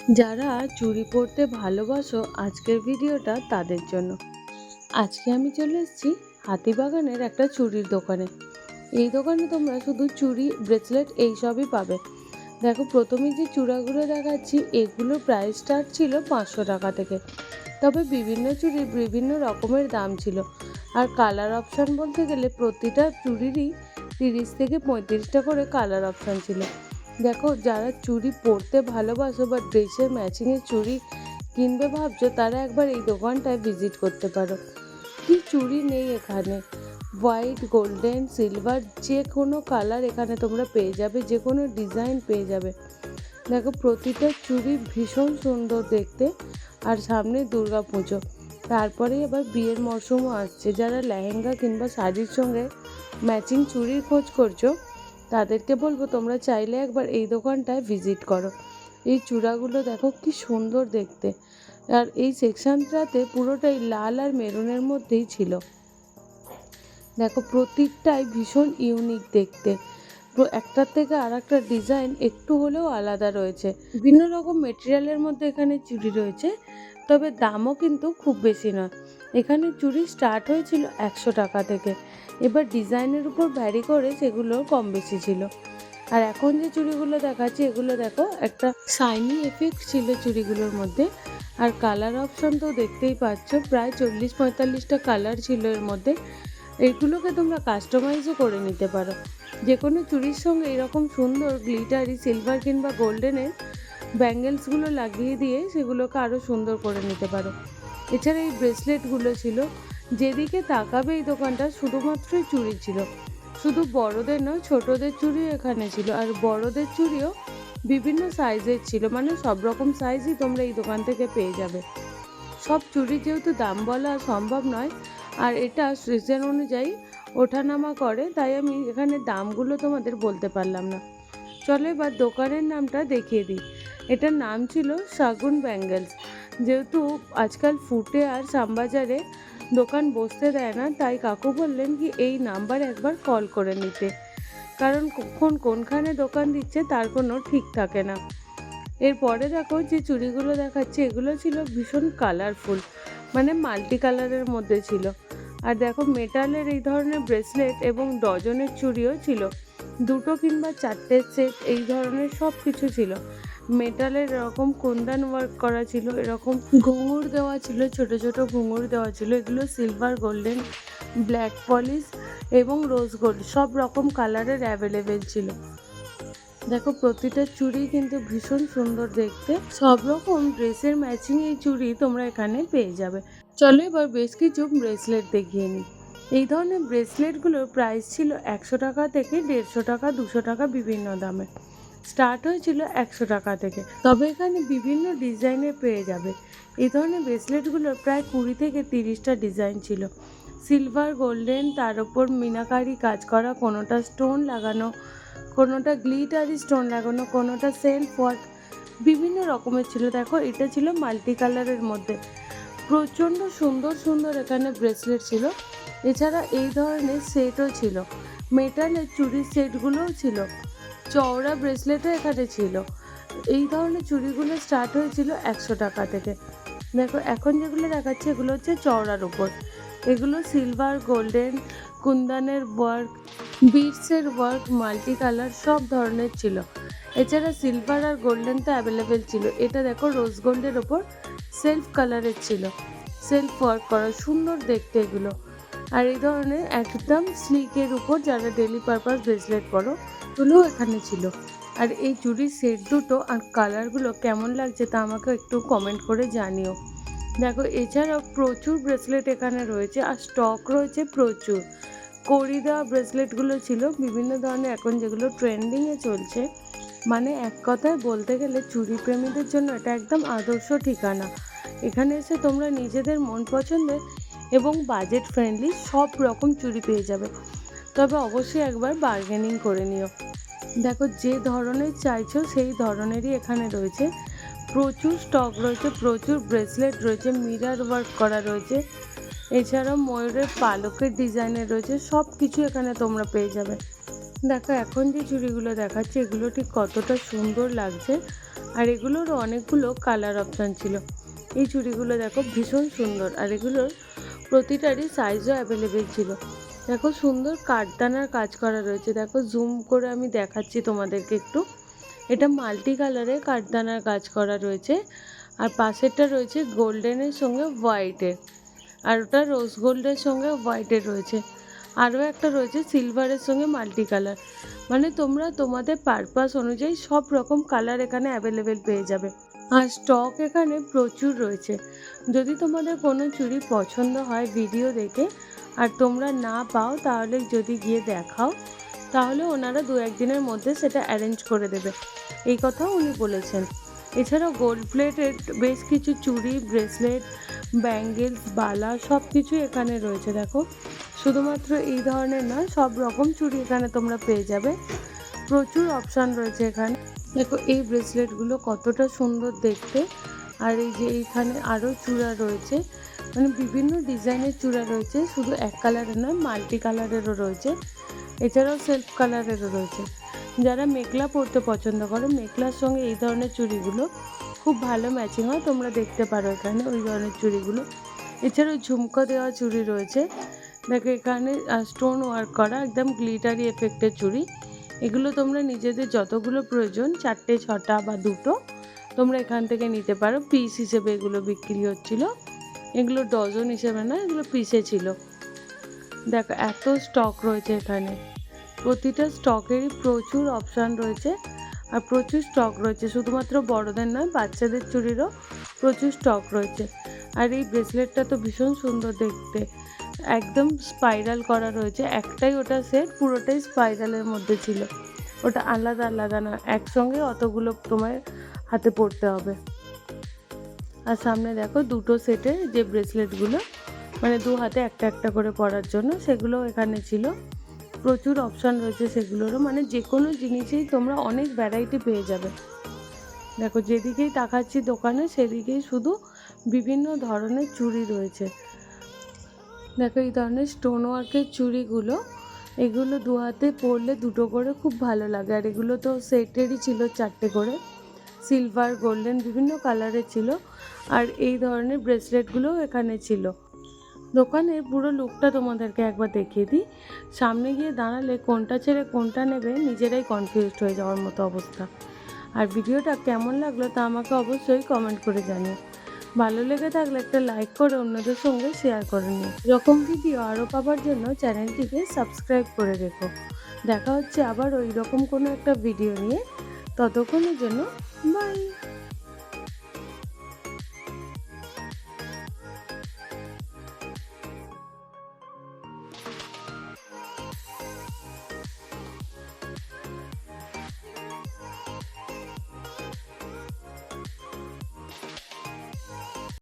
যারা চুড়ি পরতে ভালোবাসো আজকের ভিডিওটা তাদের জন্য। আজকে আমি চলে এসেছি হাতিবাগানের একটা চুড়ির দোকানে। এই দোকানে তোমরা শুধু চুড়ি, ব্রেসলেট এইসবই পাবে। দেখো, প্রথমে যে চূড়াগুলো দেখাচ্ছি এগুলোর প্রাইস স্টার্ট ছিল 500 টাকা থেকে। তবে বিভিন্ন চুড়ির বিভিন্ন রকমের দাম ছিল। আর কালার অপশান বলতে গেলে প্রতিটা চুড়িরই 30 থেকে 35টা করে কালার অপশান ছিল। দেখো, যারা চুড়ি পরতে ভালোবাসো বা ড্রেসের ম্যাচিংয়ের চুড়ি কিনবে ভাবছো, তারা একবার এই দোকানটায় ভিজিট করতে পারো। কি চুড়ি নেই এখানে! হোয়াইট, গোল্ডেন, সিলভার, যে কোনো কালার এখানে তোমরা পেয়ে যাবে, যে কোনো ডিজাইন পেয়ে যাবে। দেখো, প্রতিটা চুড়ি ভীষণ সুন্দর দেখতে। আর সামনে দুর্গা পুজো, তারপরেই আবার বিয়ের মরশুমও আসছে। যারা লেহেঙ্গা কিংবা শাড়ির সঙ্গে ম্যাচিং চুড়ির খোঁজ করছো, তাদেরকে বলবো তোমরা চাইলে একবার এই দোকানটায় ভিজিট করো। এই চূড়াগুলো দেখো কি সুন্দর দেখতে। আর এই সেকশনটাতে পুরোটাই লাল আর মেরুনের মধ্যেই ছিল। দেখো, প্রত্যেকটাই ভীষণ ইউনিক দেখতে। একটার থেকে আর একটা ডিজাইন একটু হলেও আলাদা রয়েছে। বিভিন্ন রকম মেটেরিয়ালের মধ্যে এখানে চুড়ি রয়েছে, তবে দামও কিন্তু খুব বেশি নয়। এখানে চুড়ি স্টার্ট হয়েছিল 100 টাকা থেকে। এবার ডিজাইনের উপর ভ্যারি করে সেগুলো কম বেশি ছিল। আর এখন যে চুড়িগুলো দেখাচ্ছি এগুলো দেখো, একটা শাইনি এফেক্ট ছিল চুড়িগুলোর মধ্যে। আর কালার অপশন তো দেখতেই পাচ্ছ, প্রায় 40-45টা কালার ছিল এর মধ্যে। এইগুলোকে তোমরা কাস্টমাইজও করে নিতে পারো। যে কোনো চুড়ির সঙ্গে এরকম সুন্দর গ্লিটারি সিলভার কিংবা গোল্ডেনের ব্যাঙ্গেলসগুলো লাগিয়ে দিয়ে সেগুলোকে আরও সুন্দর করে নিতে পারো। এছাড়া এই ব্রেসলেটগুলো ছিল। যেদিকে তাকাবে এই দোকানটা শুধুমাত্রই চুড়ি ছিল। শুধু বড়দের নয়, ছোটদের চুড়িও এখানে ছিল। আর বড়দের চুড়িও বিভিন্ন সাইজের ছিল, মানে সব রকম সাইজই তোমরা এই দোকান থেকে পেয়ে যাবে। সব চুড়ির যেহেতু দাম বলা সম্ভব নয়, আর এটা সিজন অনুযায়ী ওঠানামা করে, তাই আমি এখানে দামগুলো তোমাদের বলতে পারলাম না। চলো এবার দোকানের নামটা দেখিয়ে দিই। এটার নাম ছিল শাগুন ব্যাঙ্গেলস। যেহেতু আজকাল ফুটে আর শ্যামবাজারে দোকান বসতে দেয় না, তাই কাকু বললেন কি এই নাম্বারে একবার কল করে নিতে, কারণ কখন কোনখানে দোকান দিচ্ছে তার কোনো ঠিক থাকে না। এরপরে দেখো, যে চুড়িগুলো দেখাচ্ছে এগুলো ছিল ভীষণ কালারফুল, মানে মাল্টি কালারের মধ্যে ছিল। আর দেখো, মেটালের এই ধরনের ব্রেসলেট এবং ডজনের চুড়িও ছিল। 2 কিংবা 4টে সেট এই ধরনের সব কিছু ছিল। মেটালের এরকম কুন্দন ওয়ার্ক করা ছিল, এরকম ঘুঙুর দেওয়া ছিল, ছোট ছোট ঘুঙুর দেওয়া ছিল। এগুলো সিলভার, গোল্ডেন, ব্ল্যাক পলিশ এবং রোজ গোল্ড সব রকম কালারের অ্যাভেলেবেল ছিল। দেখো, প্রতিটা চুড়ি কিন্তু ভীষণ সুন্দর দেখতে। সব রকম ড্রেসের ম্যাচিং এই চুড়ি তোমরা এখানে পেয়ে যাবে। চলো এবার বেশ কিছু ব্রেসলেট দেখিয়ে নিই। এই ধরনের ব্রেসলেটগুলোর প্রাইস ছিল 100 টাকা থেকে 150 টাকা, 200 টাকা, বিভিন্ন দামে। স্টার্ট হয়েছিল 100 টাকা থেকে, তবে এখানে বিভিন্ন ডিজাইনের পেয়ে যাবে। এই ধরনের ব্রেসলেটগুলোর প্রায় 20 থেকে 30টা ডিজাইন ছিল। সিলভার, গোল্ডেন, তার উপর মিনাকারি কাজ করা, কোনোটা স্টোন লাগানো, কোনোটা গ্লিটারি স্টোন লাগানো, কোনোটা সেলফ ওয়ার্ক, বিভিন্ন রকমের ছিল। দেখো, এটা ছিল মাল্টি কালারের মধ্যে। প্রচণ্ড সুন্দর সুন্দর এখানে ব্রেসলেট ছিল। এছাড়া এই ধরনের সেটও ছিল, মেটালের চুড়ির সেটগুলোও ছিল, চওড়া ব্রেসলেটও এখানে ছিল। এই ধরনের চুড়িগুলো স্টার্ট হয়েছিল 100 টাকা থেকে। দেখো, এখন যেগুলো দেখাচ্ছে এগুলো হচ্ছে চওড়ার উপর। এগুলো সিলভার, গোল্ডেন, কুন্দনের ওয়ার্ক, বিটসের ওয়ার্ক, মাল্টি কালার সব ধরনের ছিল। এছাড়া সিলভার আর গোল্ডেন তো অ্যাভেলেবেল ছিল। এটা দেখো, রোজ গোল্ডের ওপর সেলফ কালারের ছিল, সেলফ ওয়ার্ক করা, সুন্দর দেখতে এগুলো। আর এই ধরনের একদম স্লিকের উপর যারা ডেলি পারপাস ব্রেসলেট পরো, এগুলোও এখানে ছিল। আর এই চুড়ির সেট দুটো আর কালারগুলো কেমন লাগছে তা আমাকে একটু কমেন্ট করে জানিও। দেখো, এছাড়াও প্রচুর ব্রেসলেট এখানে রয়েছে, আর স্টক রয়েছে প্রচুর। কড়ি দেওয়া ব্রেসলেটগুলো ছিল বিভিন্ন ধরনের, এখন যেগুলো ট্রেন্ডিংয়ে চলছে। মানে এক কথায় বলতে গেলে চুড়ি প্রেমীদের জন্য এটা একদম আদর্শ ঠিকানা। এখানে এসে তোমরা নিজেদের মন পছন্দের এবং বাজেট ফ্রেন্ডলি সব রকম চুড়ি পেয়ে যাবে। তবে অবশ্যই একবার বার্গেনিং করে নিও। দেখো, যে ধরনের চাইছো সেই ধরনেরই এখানে রয়েছে। প্রচুর স্টক রয়েছে, প্রচুর ব্রেসলেট রয়েছে, মিরার ওয়ার্ক করা রয়েছে। এছাড়াও ময়ূরের পালকের ডিজাইনের রয়েছে, সব কিছু এখানে তোমরা পেয়ে যাবে। দেখো, এখন যে চুড়িগুলো দেখাচ্ছে এগুলো ঠিক কতটা সুন্দর লাগছে। আর এগুলোরও অনেকগুলো কালার অপশান ছিল। এই চুড়িগুলো দেখো ভীষণ সুন্দর, আর এগুলোর প্রতিটারই সাইজও অ্যাভেলেবেল ছিল। দেখো সুন্দর কাঠদানার কাজ করা রয়েছে, দেখো জুম করে আমি দেখাচ্ছি তোমাদেরকে একটু। এটা মাল্টি কালারে কাঠদানার কাজ করা রয়েছে, আর পাশেরটা রয়েছে গোল্ডেনের সঙ্গে হোয়াইটের, আর ওটা রোজ গোল্ডের সঙ্গে হোয়াইটের রয়েছে। আরও একটা রয়েছে সিলভারের সঙ্গে মাল্টি কালার। মানে তোমরা তোমাদের পারপাস অনুযায়ী সব রকম কালার এখানে অ্যাভেলেবেল পেয়ে যাবে। আর স্টক এখানে প্রচুর রয়েছে। যদি তোমাদের কোনো চুড়ি পছন্দ হয় ভিডিও দেখে আর তোমরা না পাও, তাহলে যদি গিয়ে দেখাও, তাহলে ওনারা 2-1 দিনের মধ্যে সেটা অ্যারেঞ্জ করে দেবে, এই কথাও উনি বলেছেন। এছাড়াও গোল্ড প্লেটেড বেশ কিছু চুড়ি, ব্রেসলেট, ব্যাঙ্গেলস, বালা সব কিছুই এখানে রয়েছে। দেখো শুধুমাত্র এই ধরনের নয়, সব রকম চুড়ি এখানে তোমরা পেয়ে যাবে। প্রচুর অপশান রয়েছে এখানে। দেখো এই ব্রেসলেটগুলো কতটা সুন্দর দেখতে, আর এই যে এইখানে আরও চূড়া রয়েছে, মানে বিভিন্ন ডিজাইনের চূড়া রয়েছে, শুধু এক কালারের নয়, মাল্টি কালারেরও রয়েছে, এছাড়াও সেলফ কালারেরও রয়েছে। যারা মেখলা পরতে পছন্দ করো, মেখলার সঙ্গে এই ধরনের চুড়িগুলো খুব ভালো ম্যাচিং হয়, তোমরা দেখতে পারো এখানে ওই ধরনের চুড়িগুলো। এছাড়াও ঝুমকো দেওয়া চুড়ি রয়েছে। দেখো এখানে স্টোন ওয়ার্ক করা একদম গ্লিটারি এফেক্টের চুড়ি। এগুলো তোমরা নিজেদের যতগুলো প্রয়োজন, 4টে 6টা বা 2টো, তোমরা এখান থেকে নিতে পারো। পিস হিসেবে এগুলো বিক্রি হচ্ছিল, এগুলো ডজন হিসেবে না, এগুলো পিসে ছিল। দেখো এত স্টক রয়েছে এখানে, প্রতিটা স্টকেরই প্রচুর অপশান রয়েছে, আর প্রচুর স্টক রয়েছে। শুধুমাত্র বড়দের নয়, বাচ্চাদের চুড়িরও প্রচুর স্টক রয়েছে। আর এই ব্রেসলেটটা তো ভীষণ সুন্দর দেখতে, একদম স্পাইরাল করা রয়েছে। একটাই ওটা সেট, পুরোটাই স্পাইরালের মধ্যে ছিল, ওটা আলাদা আলাদা না, একসঙ্গে অতগুলো তোমার হাতে পড়তে হবে। আর সামনে দেখো 2টো সেটের যে ব্রেসলেটগুলো, মানে 2 হাতে একটা একটা করে পরার জন্য, সেগুলো এখানে ছিল। প্রচুর অপশান রয়েছে সেগুলোরও, মানে যে কোনো জিনিসেই তোমরা অনেক ভ্যারাইটি পেয়ে যাবে। দেখো যেদিকেই তাকাচ্ছি দোকানে, সেদিকেই শুধু বিভিন্ন ধরনের চুড়ি রয়েছে। দেখো এই ধরনের স্টোন ওয়ার্কের চুড়িগুলো, এগুলো 2 হাতে পরলে 2টো করে খুব ভালো লাগে। আর এগুলো তো সেটেরই ছিল 4টে করে, সিলভার, গোল্ডেন বিভিন্ন কালারের ছিল। আর এই ধরনের ব্রেসলেটগুলোও এখানে ছিল। দোকানের পুরো লুকটা তোমাদেরকে একবার দেখিয়ে দিই। সামনে গিয়ে দাঁড়ালে কোনটা ছেড়ে কোনটা নেবে নিজেরাই কনফিউজড হয়ে যাওয়ার মতো অবস্থা। আর ভিডিওটা কেমন লাগলো তা আমাকে অবশ্যই কমেন্ট করে জানিও। ভালো লেগে থাকলে একটা লাইক করে অন্যদের সঙ্গে শেয়ার করে নিও। এরকম ভিডিও আরও পাওয়ার জন্য চ্যানেলটিকে সাবস্ক্রাইব করে রেখো। দেখা হচ্ছে আবার ওই রকম কোনো একটা ভিডিও নিয়ে, ততক্ষণের জন্য বাই।